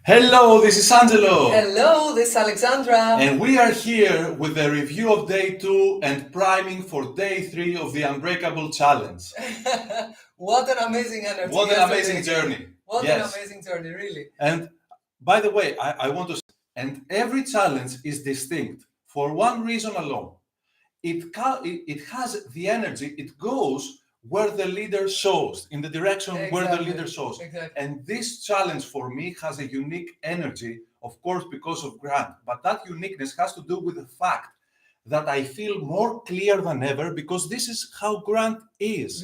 Hello, this is Angelo. Hello, this is Alexandra. And we are here with a review of day 2 and priming for day 3 of the Unbreakable challenge. What an amazing energy. What an amazing journey. What Yes. an amazing journey, really. And by the way, I want to say, and every challenge is distinct for one reason alone. It has the energy, it goes where the leader shows, in the direction where the leader shows. Exactly. And this challenge for me has a unique energy, of course, because of Grant. But that uniqueness has to do with the fact that I feel more clear than ever because this is how Grant is.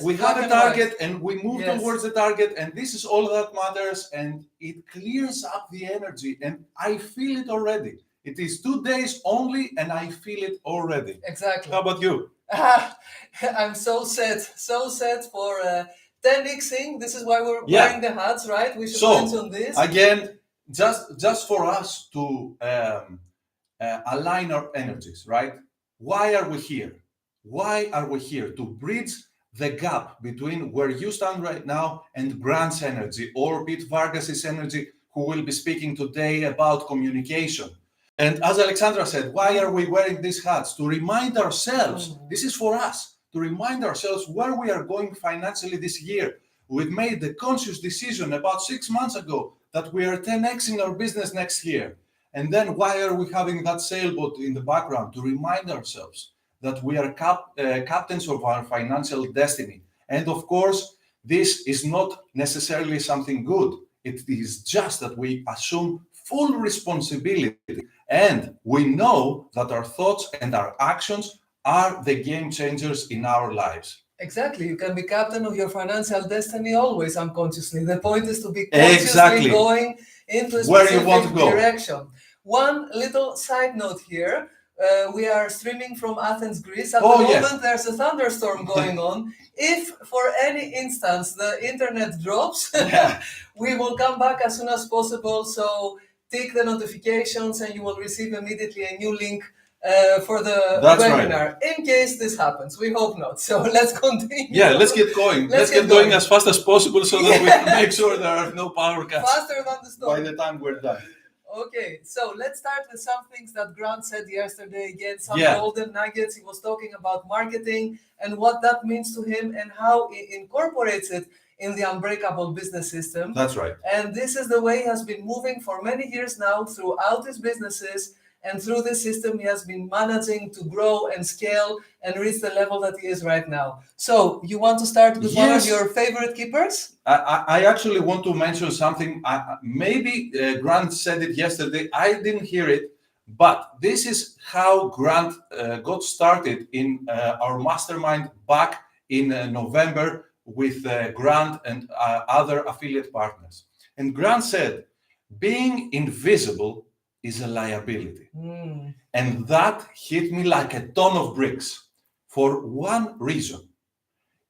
We have a target and we move towards the target, and this is all that matters, and it clears up the energy, and I feel it already. It is 2 days only, and I feel it already. Exactly. How about you? I'm so set for 10xing. This is why we're wearing the hats, right? We should mention this. Again, just for us to align our energies, right? Why are we here? Why are we here? To bridge the gap between where you stand right now and Grant's energy, or Pete Vargas's energy, who will be speaking today about communication. And as Alexandra said, why are we wearing these hats? To remind ourselves, this is for us, to remind ourselves where we are going financially this year. We've made the conscious decision about 6 months ago that we are 10xing our business next year. And then why are we having that sailboat in the background? To remind ourselves that we are captains of our financial destiny. And of course, this is not necessarily something good. It is just that we assume full responsibility, and we know that our thoughts and our actions are the game changers in our lives. Exactly. You can be captain of your financial destiny always unconsciously. The point is to be consciously going into a specific direction. One little side note here. We are streaming from Athens, Greece. At the moment, there's a thunderstorm going on. If for any instance the internet drops, we will come back as soon as possible. So tick the notifications and you will receive immediately a new link for the webinar. Right. In case this happens, we hope not. So let's continue. Yeah, let's get going. Let's get going as fast as possible so that we can make sure there are no power cuts. Faster than the storm. By the time we're done. Okay, so let's start with some things that Grant said yesterday. Again, some golden nuggets. He was talking about marketing and what that means to him and how he incorporates it in the Unbreakable business system. That's right. And this is the way he has been moving for many years now throughout his businesses. And through this system, he has been managing to grow and scale and reach the level that he is right now. So you want to start with one of your favorite keepers? I actually want to mention something. Maybe Grant said it yesterday. I didn't hear it. But this is how Grant got started in our mastermind back in November with Grant and other affiliate partners. And Grant said, being invisible is a liability. And that hit me like a ton of bricks for one reason.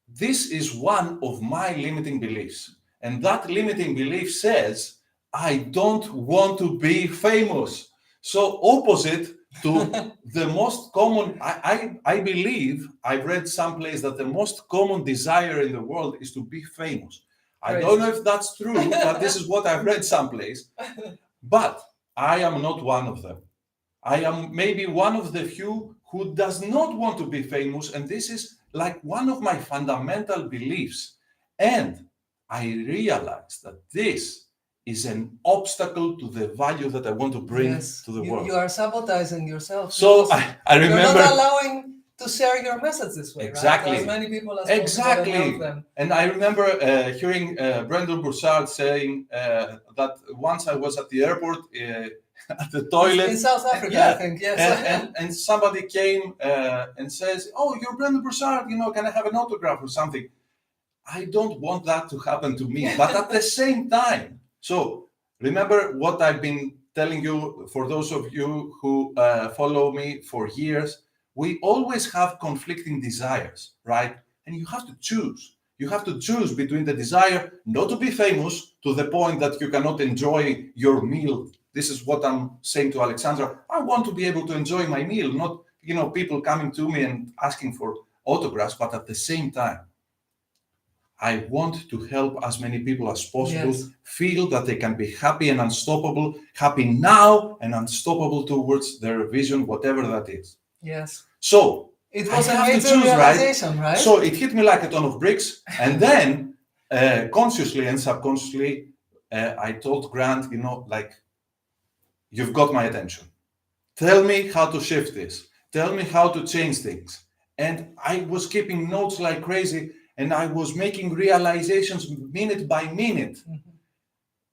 This is one of my limiting beliefs. And that limiting belief says, I don't want to be famous. So opposite to the most common, I believe, I read someplace that the most common desire in the world is to be famous. I don't know if that's true, but this is what I've read someplace. But I am not one of them. I am maybe one of the few who does not want to be famous, and this is like one of my fundamental beliefs. And I realized that this is an obstacle to the value that I want to bring to the world. You are sabotaging yourself. So I remember... You're not allowing to share your message this way, exactly. Right? As many people as possible to help them. And I remember hearing Brendan Broussard saying that once I was at the airport at the toilet in South Africa, I think, and somebody came and says, "Oh, you're Brendan Broussard. Can I have an autograph or something?" I don't want that to happen to me, but at the same time. So remember what I've been telling you. For those of you who follow me for years. We always have conflicting desires, right? And you have to choose. You have to choose between the desire not to be famous to the point that you cannot enjoy your meal. This is what I'm saying to Alexandra. I want to be able to enjoy my meal, not, people coming to me and asking for autographs, but at the same time, I want to help as many people as possible feel that they can be happy and unstoppable, happy now and unstoppable towards their vision, whatever that is. Yes. So it was a major realization, right? So it hit me like a ton of bricks. And then consciously and subconsciously, I told Grant, like, you've got my attention. Tell me how to shift this. Tell me how to change things. And I was keeping notes like crazy. And I was making realizations minute by minute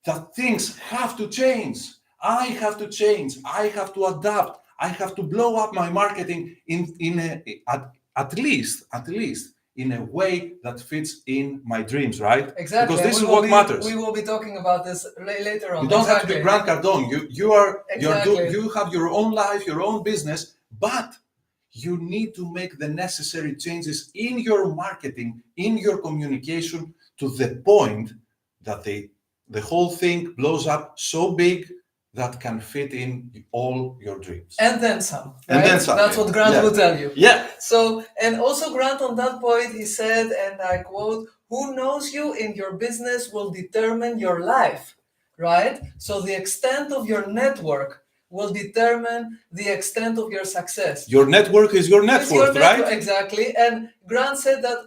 that things have to change. I have to change. I have to adapt. I have to blow up my marketing at least in a way that fits in my dreams, right? Exactly. Because this is what matters. We will be talking about this later on. You don't have to be Grant Cardone. You have your own life, your own business, but you need to make the necessary changes in your marketing, in your communication, to the point that the whole thing blows up so big that can fit in all your dreams. And then some. Right? And then some. That's what Grant will tell you. Yeah. So, and also Grant on that point, he said, and I quote, "Who knows you in your business will determine your life," right? So the extent of your network will determine the extent of your success. Your network is your net worth, right? Exactly. And Grant said that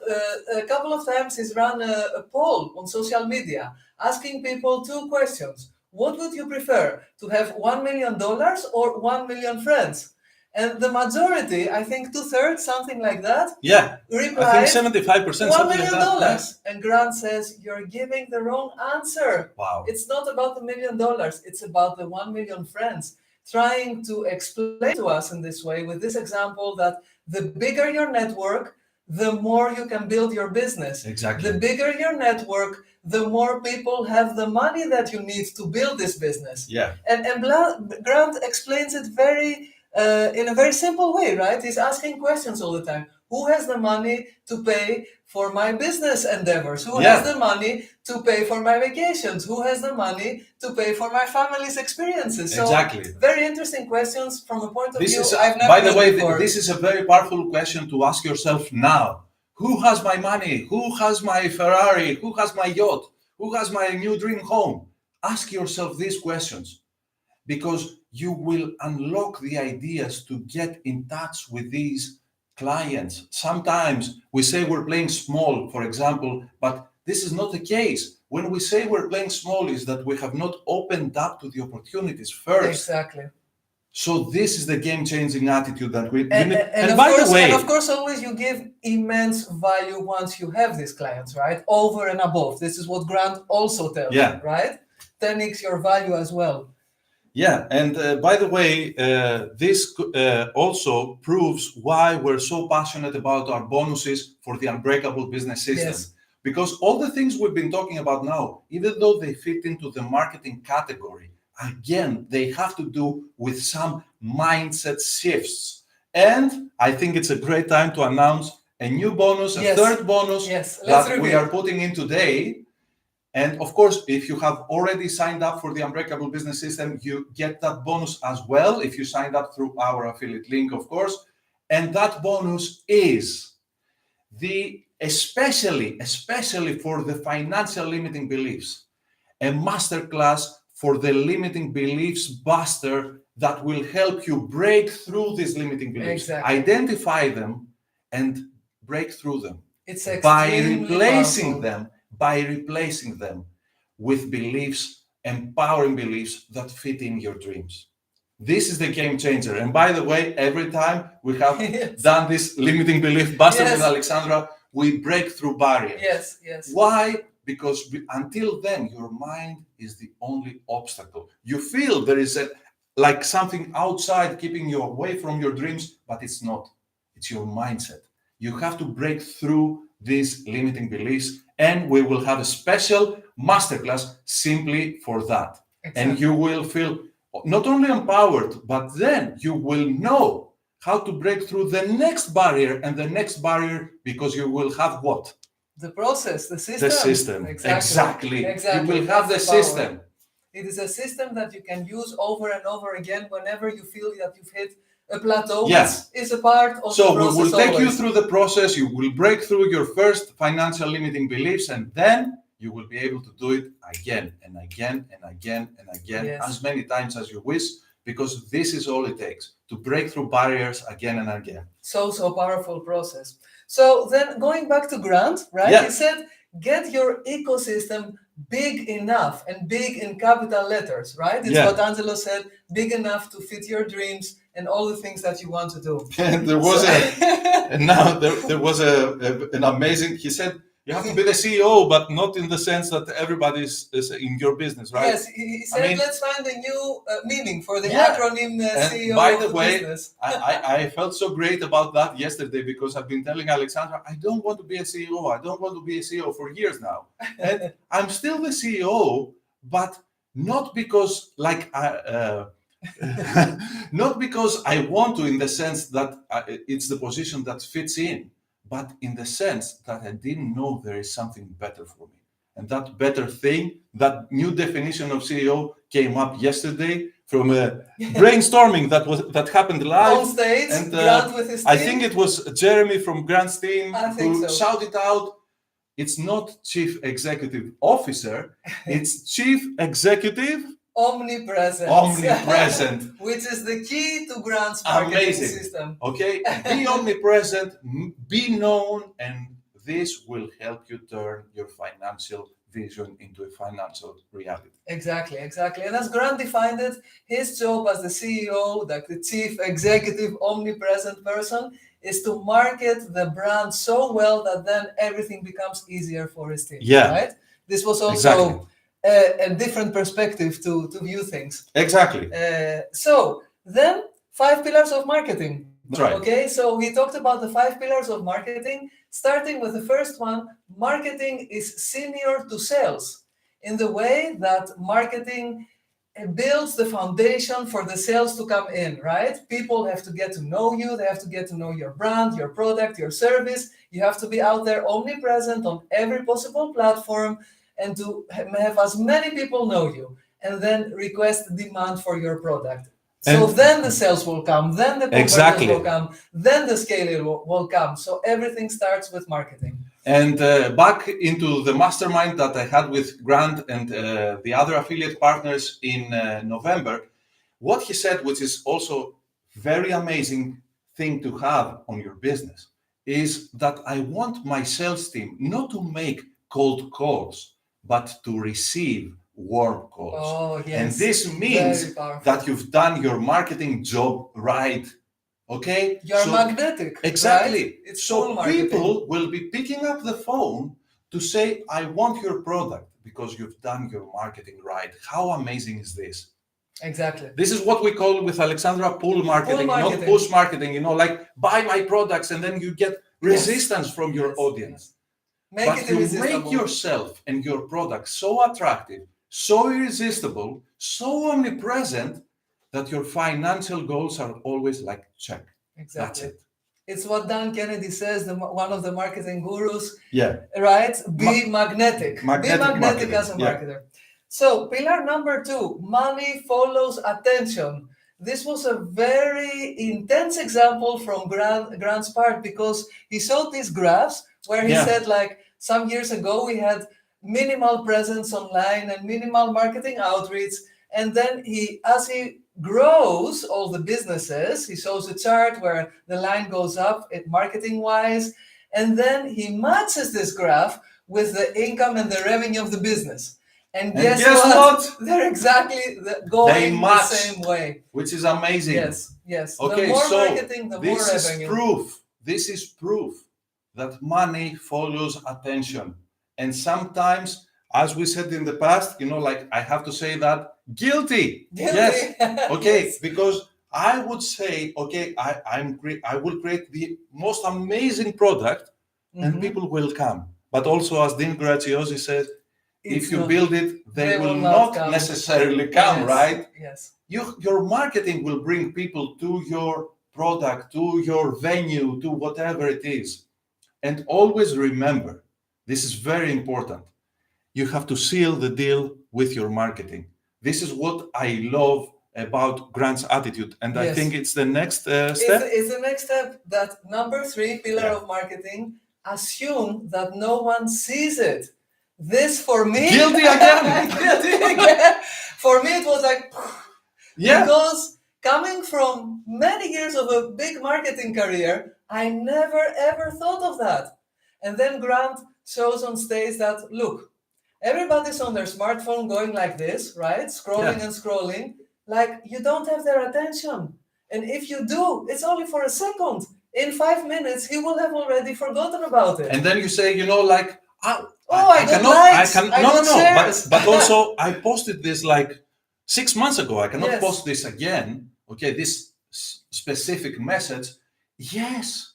a couple of times he's run a poll on social media asking people 2 questions. What would you prefer, to have $1 million or 1 million friends? And the majority, I think 2/3, something like that, replied, I think 75%, $1 million. Like and Grant says, you're giving the wrong answer. Wow. It's not about the $1 million. It's about the 1 million friends. Trying to explain to us in this way, with this example, that the bigger your network, the more you can build your business. Exactly. The bigger your network, the more people have the money that you need to build this business. Yeah. And Grant explains it in a very simple way, right? He's asking questions all the time. Who has the money to pay for my business endeavors? Who has the money to pay for my vacations? Who has the money to pay for my family's experiences? So very interesting questions from a point of view I've never By the way, before. This is a very powerful question to ask yourself now. Who has my money? Who has my Ferrari? Who has my yacht? Who has my new dream home? Ask yourself these questions, because you will unlock the ideas to get in touch with these clients. Sometimes we say we're playing small, for example, but this is not the case. When we say we're playing small, is that we have not opened up to the opportunities first. Exactly. So this is the game-changing attitude that we need. And by the way, and of course, always you give immense value once you have these clients, right? Over and above. This is what Grant also tells you, right? 10x your value as well. Yeah, and by the way, this also proves why we're so passionate about our bonuses for the Unbreakable business system. Yes. Because all the things we've been talking about now, even though they fit into the marketing category, again, they have to do with some mindset shifts. And I think it's a great time to announce a new bonus, a third bonus that we are putting in today. And of course, if you have already signed up for the Unbreakable Business System, you get that bonus as well if you signed up through our affiliate link, of course. And that bonus is especially for the financial limiting beliefs, a masterclass for the limiting beliefs buster that will help you break through these limiting beliefs, identify them, and break through them. It's by replacing them with beliefs, empowering beliefs that fit in your dreams. This is the game changer. And by the way, every time we have done this limiting belief buster with Alexandra, we break through barriers. Yes. Why? Because until then, your mind is the only obstacle. You feel there is like something outside keeping you away from your dreams, but it's not. It's your mindset. You have to break through these limiting beliefs, and we will have a special masterclass simply for that. And you will feel not only empowered, but then you will know how to break through the next barrier and the next barrier, because you will have what? The process, the system. The system. Exactly. You will have the system. It is a system that you can use over and over again whenever you feel that you've hit a plateau, which is a part of the process. So we will take you through the process. You will break through your first financial limiting beliefs, and then you will be able to do it again and again and again and again, as many times as you wish, because this is all it takes to break through barriers again and again. So powerful process. So then going back to Grant, right? He said, get your ecosystem big enough, and big in capital letters, right? It's what Angelo said, big enough to fit your dreams and all the things that you want to do. And there was an amazing, he said, you have to be the CEO, but not in the sense that everybody is in your business, right? Yes, he said, let's find a new meaning for the acronym CEO. By the way, I felt so great about that yesterday, because I've been telling Alexandra, I don't want to be a CEO. I don't want to be a CEO for years now. And I'm still the CEO, but not because not because I want to, in the sense that it's the position that fits in, but in the sense that I didn't know there is something better for me. And that better thing, that new definition of CEO came up yesterday from a brainstorming that happened live. On stage, and Grant with his team. I think it was Jeremy from Grant's team who shouted out, it's not Chief Executive Officer, it's Chief Executive Omnipresent. Which is the key to Grant's marketing system. Okay, be omnipresent, be known, and this will help you turn your financial vision into a financial reality. Exactly. And as Grant defined it, his job as the CEO, like the chief executive omnipresent person, is to market the brand so well that then everything becomes easier for his team. Right? This was also a different perspective to view things. Exactly. So then 5 pillars of marketing. That's right. Okay, so we talked about the 5 pillars of marketing, starting with the first one. Marketing is senior to sales in the way that marketing builds the foundation for the sales to come in, right? People have to get to know you. They have to get to know your brand, your product, your service. You have to be out there omnipresent on every possible platform, and to have as many people know you, and then request demand for your product. So then the sales will come, then the conversions will come, then the scaling will come. So everything starts with marketing. And back into the mastermind that I had with Grant and the other affiliate partners in November, what he said, which is also very amazing thing to have on your business, is that I want my sales team not to make cold calls, but to receive warm calls. Oh, yes. And this means that you've done your marketing job right. Okay? You're magnetic. Exactly. Right? It's so people will be picking up the phone to say, I want your product because you've done your marketing right. How amazing is this? Exactly. This is what we call with Alexandra pull marketing, not push marketing, like buy my products and then you get resistance from your audience. But you make yourself and your product so attractive, so irresistible, so omnipresent that your financial goals are always like check. Exactly. That's it. It's what Dan Kennedy says, one of the marketing gurus. Right? Be magnetic. Be magnetic as a marketer. So pillar number 2, money follows attention. This was a very intense example from Grant's part, because he showed these graphs where he said, like, some years ago we had minimal presence online and minimal marketing outreach, and then as he grows all the businesses, he shows a chart where the line goes up marketing wise, and then he matches this graph with the income and the revenue of the business. And guess what? They're exactly going the same way. Which is amazing. Yes. Okay, the more marketing, the more revenue. This is proof that money follows attention. And sometimes, as we said in the past, like I have to say that, guilty. Yes. Okay, because I would say, okay, I will create the most amazing product and people will come. But also, as Dean Graziosi says, if you build it, they will not necessarily come, right? Yes. Your marketing will bring people to your product, to your venue, to whatever it is. And always remember, this is very important. You have to seal the deal with your marketing. This is what I love about Grant's attitude, and I think it's the next step. It's the next step. That number 3 pillar of marketing: assume that no one sees it. This for me, guilty again. Guilty again. For me, it was like, because coming from many years of a big marketing career, I never ever thought of that. And then Grant shows on stage that, look, everybody's on their smartphone going like this, right? Scrolling and scrolling. Like, you don't have their attention. And if you do, it's only for a second. In 5 minutes, he will have already forgotten about it. And then you say, you know, like, I cannot, but also I posted this like 6 months ago. I cannot post this again. Okay, this specific message. Yes.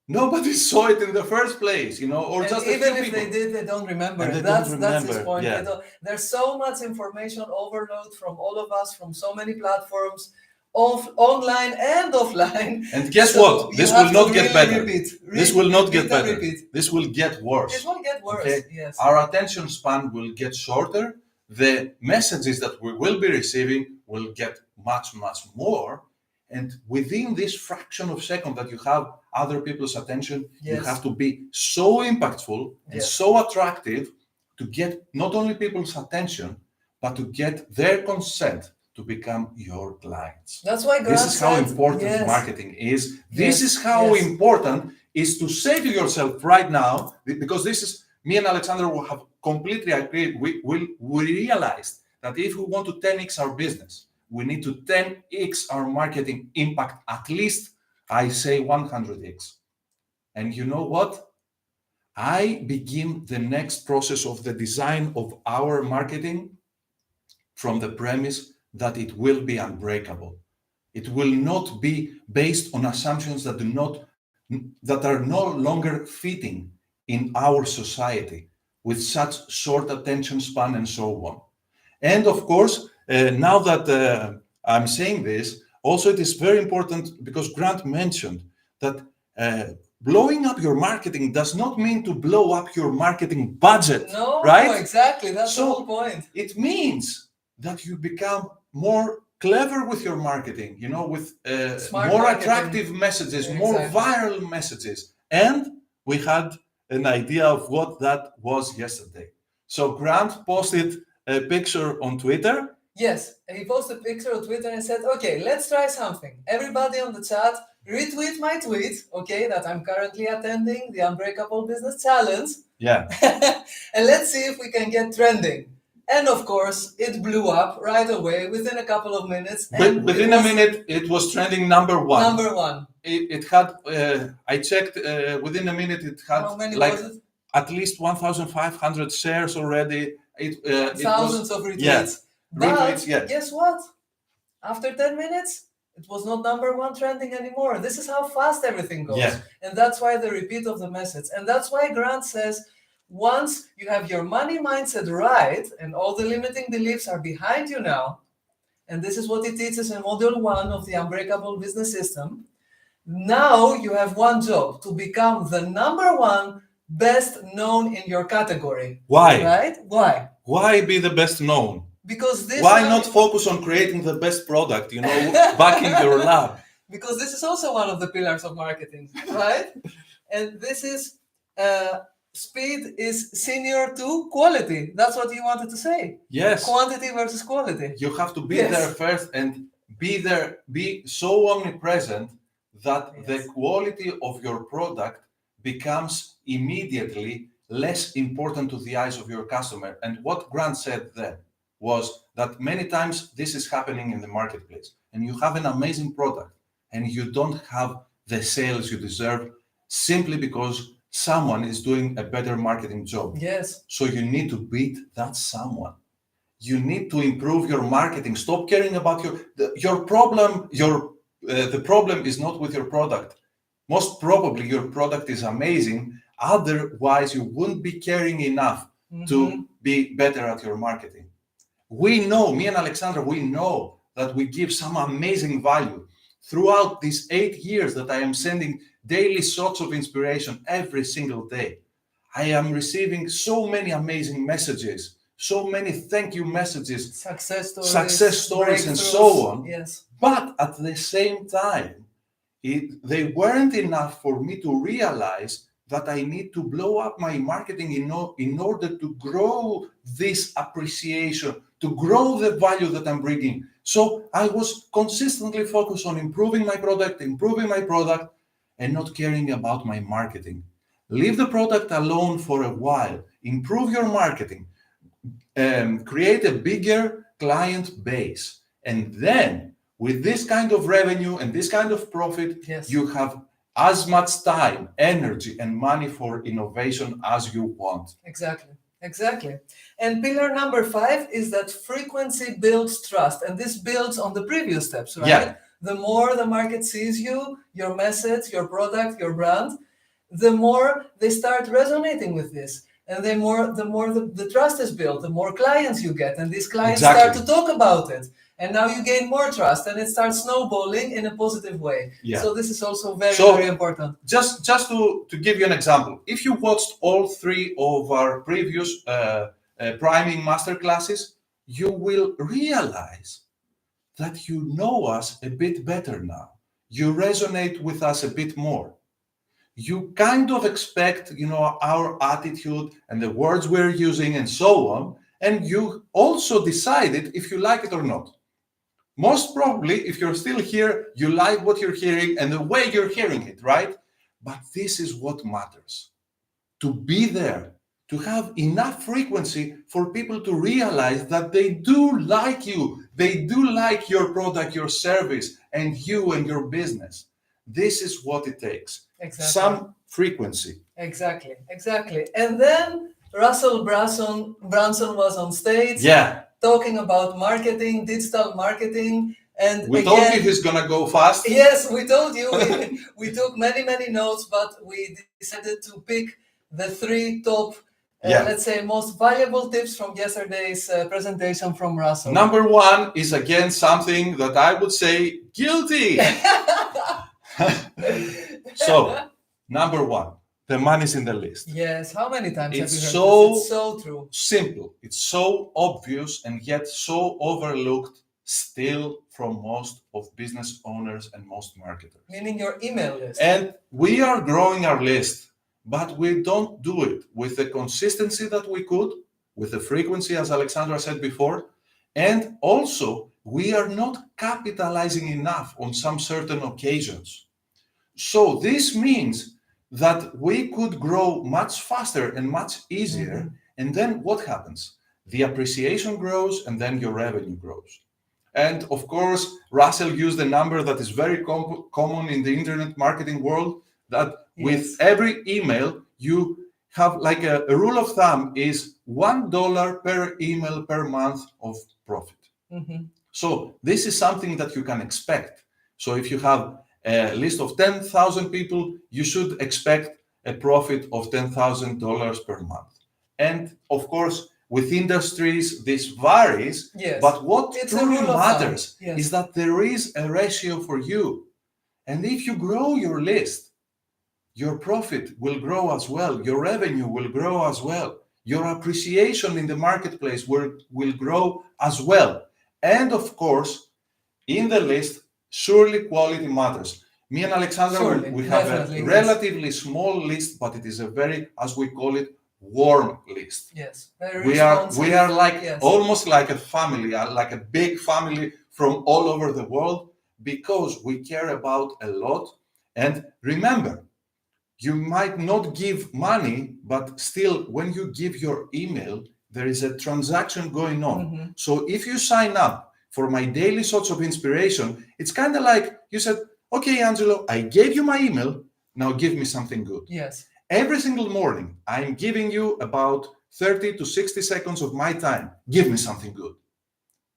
Nobody saw it in the first place, you know, or and just even if they did, they don't remember it. That's his point. Yeah. There's so much information overload from all of us, from so many platforms, online and offline. And guess what? This will not get better. This will not get better. This will get worse. It will get worse. Okay? Yes. Our attention span will get shorter. The messages that we will be receiving will get much, much more. And within this fraction of a second that you have other people's attention, you have to be so impactful and so attractive to get not only people's attention, but to get their consent to become your clients. That's why Grant this is how important marketing is. This is how important is to say to yourself right now, because this is, me and Alexander will have completely agreed. We realized that if we want to 10x our business, we need to 10x our marketing impact, at least, I say 100x. And you know what? I begin the next process of the design of our marketing from the premise that it will be unbreakable. It will not be based on assumptions that are no longer fitting in our society with such short attention span and so on. And of course, now that I'm saying this, also it is very important because Grant mentioned that blowing up your marketing does not mean to blow up your marketing budget. No, right? Exactly. That's the whole point. It means that you become more clever with your marketing, you know, with more attractive messages, more viral messages. And we had an idea of what that was yesterday. So Grant posted a picture on Twitter. Yes, and he posted a picture on Twitter and said, okay, let's try something. Everybody on the chat, retweet my tweet, okay, that I'm currently attending the Unbreakable Business Challenge. Yeah. And let's see if we can get trending. And of course, it blew up right away within a couple of minutes. And within a minute, it was trending number one. Number one. It had, I checked, within a minute, it had at least 1,500 shares already. Thousands of retweets. But guess what? After 10 minutes, it was not number one trending anymore. This is how fast everything goes. Yeah. And that's why the repeat of the message. And that's why Grant says, once you have your money mindset right, and all the limiting beliefs are behind you now, and this is what he teaches in Module 1 of the Unbreakable Business System, now you have one job, to become the number one best known in your category. Why? Right? Why? Why be the best known? Because this. Why not focus on creating the best product, you know, back in your lab? Because this is also one of the pillars of marketing, right? And this is speed is senior to quality. That's what you wanted to say. Yes. Quantity versus quality. You have to be there first and be so omnipresent that the quality of your product becomes immediately less important to the eyes of your customer. And what Grant said then was that many times this is happening in the marketplace, and you have an amazing product and you don't have the sales you deserve simply because someone is doing a better marketing job. Yes. So you need to beat that someone. You need to improve your marketing. Stop caring about your problem. The problem is not with your product. Most probably your product is amazing. Otherwise, you wouldn't be caring enough to be better at your marketing. We know, me and Alexandra, we know that we give some amazing value. Throughout these 8 years that I am sending daily shots of inspiration every single day, I am receiving so many amazing messages so many thank you messages, success stories, and so on. Yes. But at the same time, they weren't enough for me to realize that I need to blow up my marketing in order to grow this appreciation, to grow the value that I'm bringing. So I was consistently focused on improving my product, and not caring about my marketing. Leave the product alone for a while, improve your marketing, create a bigger client base. And then with this kind of revenue and this kind of profit, yes, you have as much time, energy, and money for innovation as you want. Exactly. And pillar number 5 is that frequency builds trust. And this builds on the previous steps, right? Yeah. The more the market sees you, your message, your product, your brand, the more they start resonating with this. And the more the trust is built, the more clients you get. And these clients start to talk about it. And now you gain more trust, and it starts snowballing in a positive way. Yeah. So this is also very important. Just to give you an example, if you watched all 3 of our previous priming masterclasses, you will realize that you know us a bit better now. You resonate with us a bit more. You kind of expect, our attitude and the words we're using and so on, and you also decided if you like it or not. Most probably, if you're still here, you like what you're hearing and the way you're hearing it, right? But this is what matters. To be there, to have enough frequency for people to realize that they do like you, they do like your product, your service, and you and your business. This is what it takes. Exactly. Some frequency. Exactly. And then Russell Brunson was on stage. Yeah. Talking about marketing, digital marketing, and we told you he's gonna go fast. Yes, we told you. We took many notes, but we decided to pick the 3 top, let's say, most valuable tips from yesterday's presentation from Russell. Number 1 is again something that I would say guilty. So, number 1. The money's in the list. Yes, how many times have you heard this? It's so true. Simple. It's so obvious and yet so overlooked still from most of business owners and most marketers. Meaning your email list. And we are growing our list, but we don't do it with the consistency that we could, with the frequency, as Alexandra said before, and also we are not capitalizing enough on some certain occasions. So this means that we could grow much faster and much easier. Mm-hmm. And then what happens? The appreciation grows and then your revenue grows. And of course, Russell used a number that is very common in the internet marketing world, that with every email, you have like a rule of thumb is $1 per email per month of profit. Mm-hmm. So this is something that you can expect. So if you have a list of 10,000 people, you should expect a profit of $10,000 per month. And of course, with industries, this varies, but what truly matters is that there is a ratio for you. And if you grow your list, your profit will grow as well, your revenue will grow as well, your appreciation in the marketplace will grow as well. And of course, in the list, surely quality matters. Me and Alexandra, we have a relatively small list, but it is a very, as we call it, warm list. Yes, very we are like almost like a family, like a big family from all over the world, because we care about a lot. And remember, you might not give money, but still, when you give your email, there is a transaction going on. Mm-hmm. So if you sign up for my daily shots of inspiration, it's kind of like you said, okay, Angelo, I gave you my email. Now give me something good. Yes. Every single morning, I'm giving you about 30 to 60 seconds of my time. Give me something good.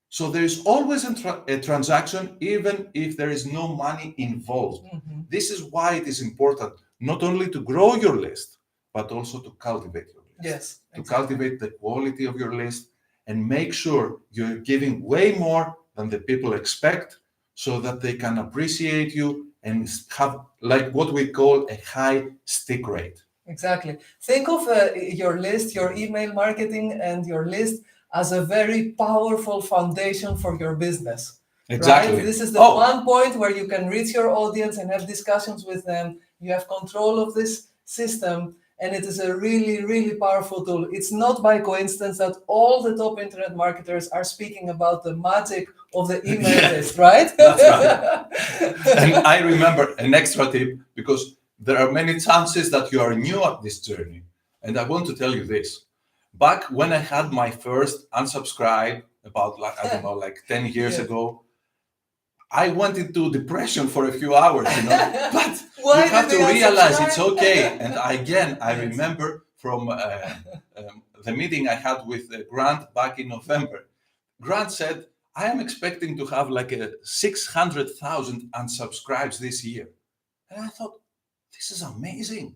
So there is always a transaction, even if there is no money involved. Mm-hmm. This is why it is important not only to grow your list, but also to cultivate your list. Yes, exactly. To cultivate the quality of your list and make sure you're giving way more than the people expect, so that they can appreciate you and have like what we call a high stick rate. Exactly. Think of your list, your email marketing and your list as a very powerful foundation for your business. Exactly. Right? This is the one point where you can reach your audience and have discussions with them. You have control of this system, and it is a really, really powerful tool. It's not by coincidence that all the top internet marketers are speaking about the magic of the email list, right? That's right. And I remember an extra tip, because there are many chances that you are new at this journey. And I want to tell you this. Back when I had my first unsubscribe, about like, I don't know, like 10 years ago, I went into depression for a few hours, but you have to realize it's okay. And again, I remember from the meeting I had with Grant back in November. Grant said, I am expecting to have like a 600,000 unsubscribes this year. And I thought, this is amazing.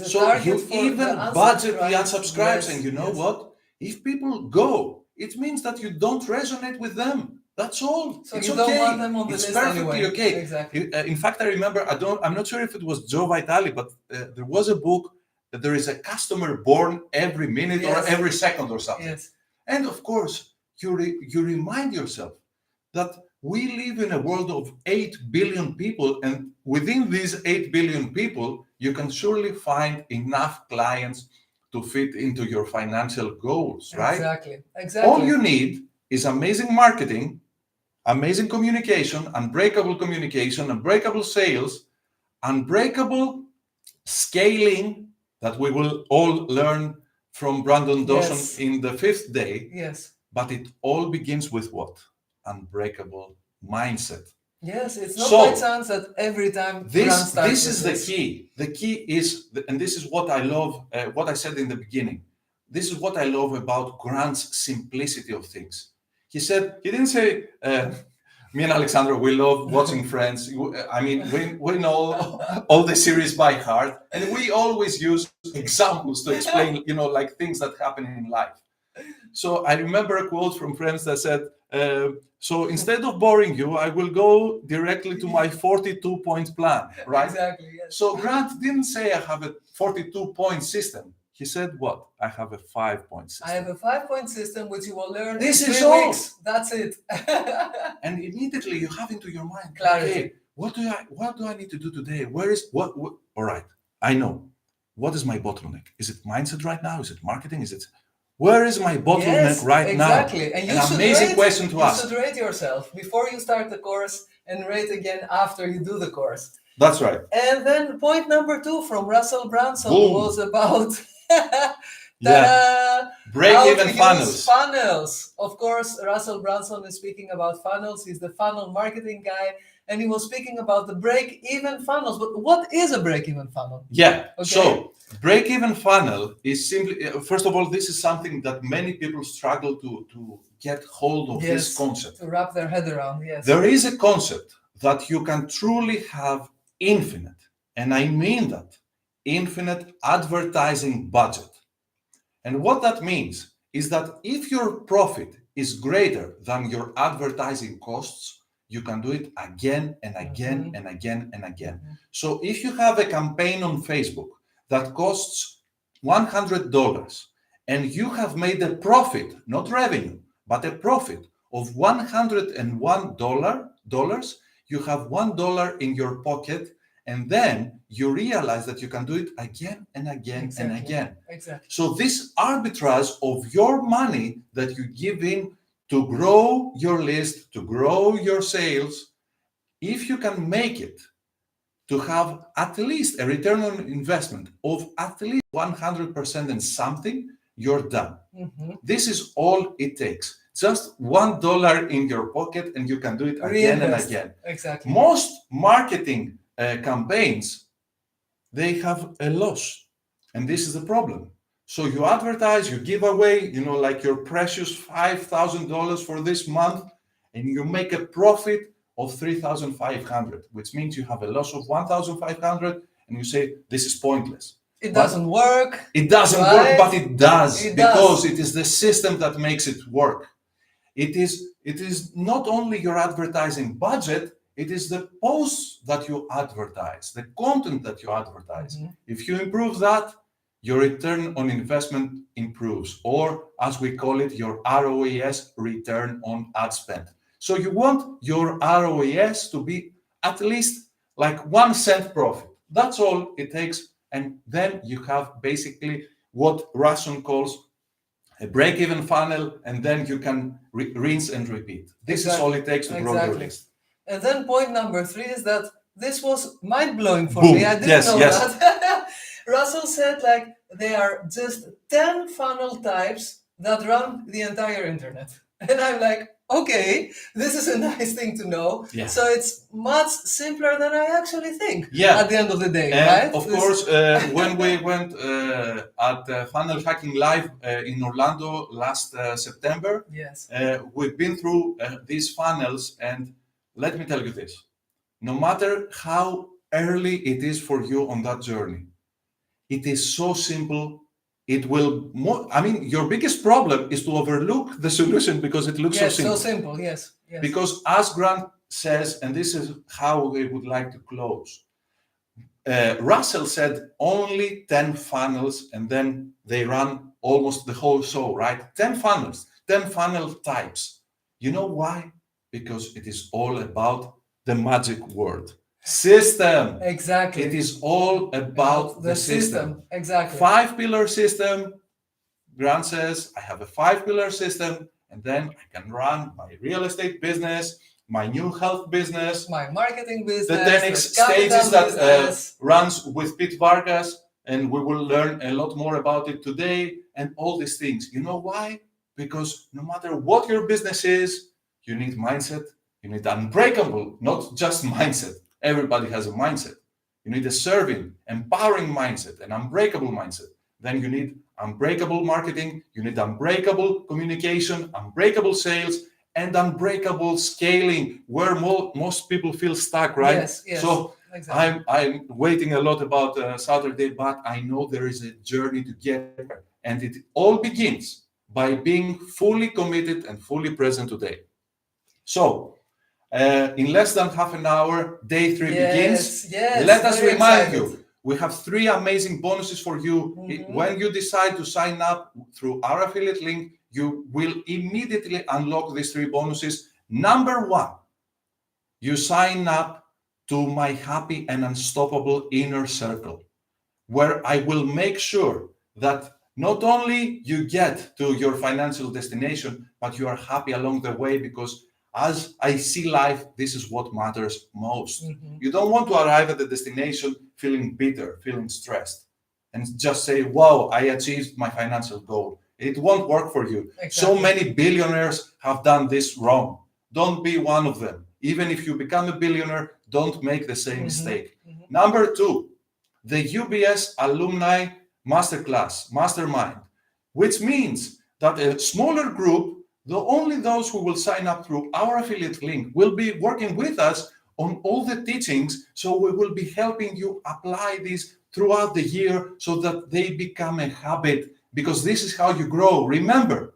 So you even budget the unsubscribes, and you know what? If people go, it means that you don't resonate with them. That's all. So it's don't want them on the it's list perfectly anyway. okay. Exactly. In fact, I remember, I'm not sure if it was Joe Vitale, but there was a book that there is a customer born every minute or every second or something. Yes. And of course, you remind yourself that we live in a world of 8 billion people, and within these 8 billion people, you can surely find enough clients to fit into your financial goals, right? Exactly. All you need is amazing marketing, amazing communication, unbreakable sales, unbreakable scaling that we will all learn from Brandon Dawson in the 5th day. Yes. But it all begins with what? Unbreakable mindset. Yes, it's not by chance that every time this is the key. The key is, and this is what I love, what I said in the beginning. This is what I love about Grant's simplicity of things. He didn't say, me and Alexandra, we love watching Friends. I mean, we know all the series by heart, and we always use examples to explain, like things that happen in life. So I remember a quote from Friends that said, so instead of boring you, I will go directly to my 42-point plan, right? Exactly, yes. So Grant didn't say I have a 42-point system. He said what? I have a 5-point system. I have a 5-point system which you will learn this in is 3 all. weeks. That's it. And immediately you have into your mind, clarity. Okay, what do I need to do today? What? All right, I know. What is my bottleneck? Is it mindset right now? Is it marketing? Where is my bottleneck right now? Exactly. And an amazing question to ask. You should rate yourself before you start the course and rate again after you do the course. That's right. And then point number 2 from Russell Brunson was about break-even funnels. Funnels. Of course, Russell Brunson is speaking about funnels. He's the funnel marketing guy. And he was speaking about the break-even funnels. But what is a break-even funnel? Yeah. Okay. So break-even funnel is simply, first of all, this is something that many people struggle to get hold of this concept. To wrap their head around, yes. There is a concept that you can truly have infinite, and I mean that, infinite advertising budget. And what that means is that if your profit is greater than your advertising costs, you can do it again and again and again and again. So if you have a campaign on Facebook that costs $100 and you have made a profit, not revenue, but a profit of $101, you have $1 in your pocket, and then you realize that you can do it again and again and again. Exactly. So this arbitrage of your money that you give in to grow your list, to grow your sales, if you can make it to have at least a return on investment of at least 100% and something, you're done. This is all it takes. Just $1 in your pocket and you can do it again and again. Exactly. Most marketing campaigns, they have a loss. And this is the problem. So you advertise, you give away, like your precious $5,000 for this month, and you make a profit of $3,500, which means you have a loss of $1,500, and you say, this is pointless. It doesn't work. It doesn't work, but it does, because it is the system that makes it work. It is not only your advertising budget, It is the posts that you advertise, the content that you advertise. If you improve that, your return on investment improves, or as we call it, your ROAS, return on ad spend. So you want your ROAS to be at least like 1 cent profit. That's all it takes. And then you have basically what Russell calls a break-even funnel, and then you can rinse and repeat. This is all it takes to grow your list. And then point number 3 is that this was mind-blowing for me. I didn't know that. Russell said like there are just 10 funnel types that run the entire internet. And I'm like, okay, this is a nice thing to know. Yeah. So it's much simpler than I actually think at the end of the day, right? Of course, when we went at Funnel Hacking Live in Orlando last September, we've been through these funnels, and let me tell you this. No matter how early it is for you on that journey, it is so simple. It will, your biggest problem is to overlook the solution because it looks so simple. So simple, yes. Because as Grant says, and this is how we would like to close, Russell said only 10 funnels, and then they run almost the whole show, right? 10 funnels, 10 funnel types. You know why? Because it is all about the magic word. System. Exactly. It is all about the system. Exactly. 5-pillar system. Grant says, I have a 5-pillar system, and then I can run my real estate business, my new health business, my marketing business, the 10 stages that runs with Pete Vargas, and we will learn a lot more about it today, and all these things. You know why? Because no matter what your business is, you need mindset, you need unbreakable, not just mindset. Everybody has a mindset. You need a serving, empowering mindset, an unbreakable mindset. Then you need unbreakable marketing, you need unbreakable communication, unbreakable sales, and unbreakable scaling, where most people feel stuck, right? Yes, so exactly. I'm waiting a lot about Saturday, but I know there is a journey to get there. And it all begins by being fully committed and fully present today. So, in less than half an hour, day 3 begins. Let us remind you, we have 3 amazing bonuses for you. When you decide to sign up through our affiliate link, you will immediately unlock these 3 bonuses. Number 1, you sign up to my happy and unstoppable inner circle, where I will make sure that not only you get to your financial destination, but you are happy along the way, because as I see life, this is what matters most. You don't want to arrive at the destination feeling bitter, feeling stressed, and just say, wow, I achieved my financial goal. It won't work for you. Exactly. So many billionaires have done this wrong. Don't be one of them. Even if you become a billionaire, don't make the same mistake. Number 2, the UBS Alumni Masterclass, Mastermind, which means that a smaller group, only those who will sign up through our affiliate link, will be working with us on all the teachings. So we will be helping you apply these throughout the year so that they become a habit, because this is how you grow. Remember,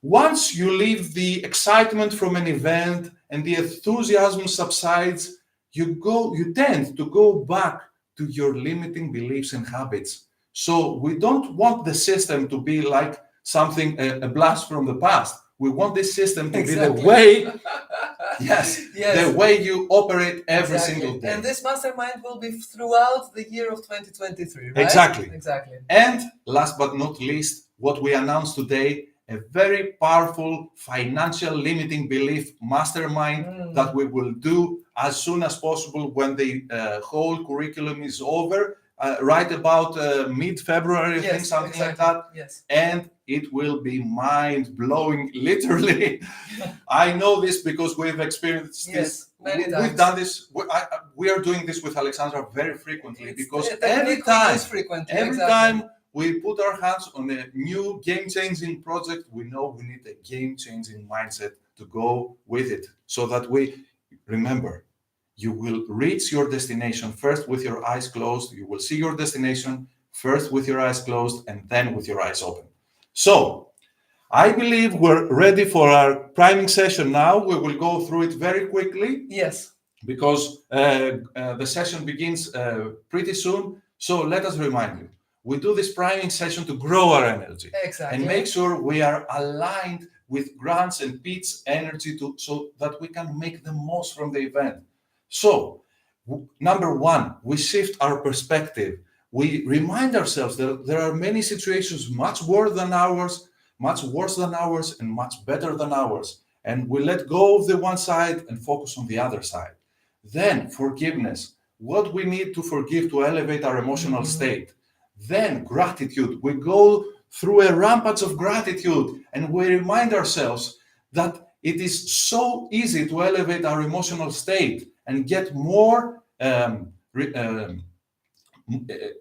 once you leave the excitement from an event and the enthusiasm subsides, you tend to go back to your limiting beliefs and habits. So we don't want the system to be like something, a blast from the past. We want this system to be the way, the way you operate every single day. And this mastermind will be throughout the year of 2023, right? Exactly. And last but not least, what we announced today, a very powerful financial limiting belief mastermind that we will do as soon as possible when the whole curriculum is over, right about mid-February, I think, something like that. And it will be mind-blowing, literally. I know this because we've experienced this. Many times. We've done this. We are doing this with Alexandra very frequently, because every time we put our hands on a new game-changing project, we know we need a game-changing mindset to go with it, so that remember, you will reach your destination first with your eyes closed. You will see your destination first with your eyes closed, and then with your eyes open. So, I believe we're ready for our priming session now. We will go through it very quickly. Yes. because the session begins pretty soon. So let us remind you, we do this priming session to grow our energy. Exactly. And make sure we are aligned with Grant's and Pete's energy so that we can make the most from the event. So, number one, we shift our perspective. We remind ourselves that there are many situations much worse than ours, and much better than ours. And we let go of the one side and focus on the other side. Then forgiveness, what we need to forgive to elevate our emotional state. Then gratitude, we go through a rampage of gratitude and we remind ourselves that it is so easy to elevate our emotional state and get more,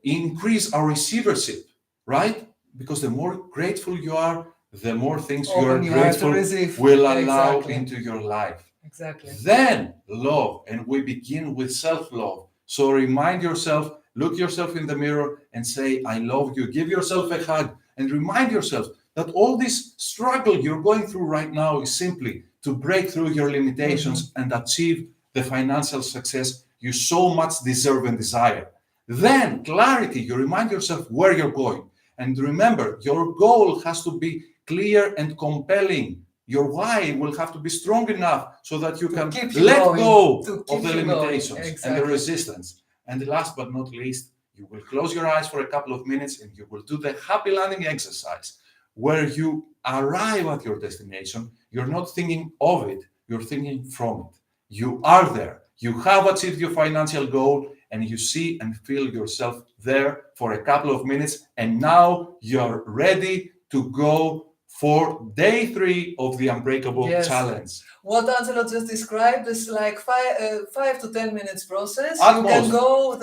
increase our receivership, right? Because the more grateful you are, the more things you are grateful will allow into your life. Exactly. Then love, and we begin with self-love. So remind yourself, look yourself in the mirror and say, I love you. Give yourself a hug and remind yourself that all this struggle you're going through right now is simply to break through your limitations and achieve the financial success you so much deserve and desire. Then clarity, you remind yourself where you're going. And remember, your goal has to be clear and compelling. Your why will have to be strong enough so that you can let go of the limitations and the resistance. And last but not least, you will close your eyes for a couple of minutes and you will do the happy landing exercise where you arrive at your destination. You're not thinking of it, you're thinking from it. You are there. You have achieved your financial goal and you see and feel yourself there for a couple of minutes. And now you're ready to go for day 3 of the Unbreakable challenge. What Angelo just described is like 5 to 10 minutes process. You can go,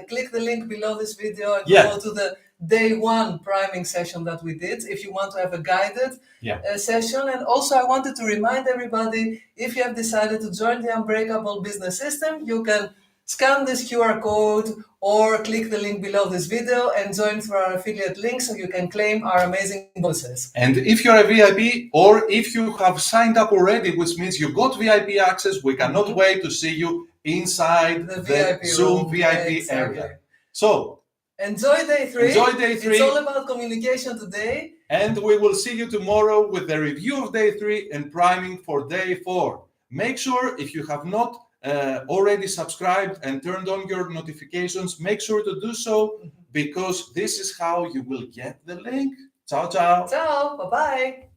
click the link below this video and go to the day 1 priming session that we did if you want to have a guided session. And also I wanted to remind everybody, if you have decided to join the Unbreakable business system, you can scan this QR code or click the link below this video and join through our affiliate link so you can claim our amazing bonuses. And if you're a VIP or if you have signed up already, which means you got VIP access, we cannot wait to see you inside the Zoom VIP area. So, enjoy day 3. Enjoy day 3. It's all about communication today. And we will see you tomorrow with the review of day 3 and priming for day 4. Make sure if you have not already subscribed and turned on your notifications, make sure to do so because this is how you will get the link. Ciao, ciao. Ciao. Bye-bye.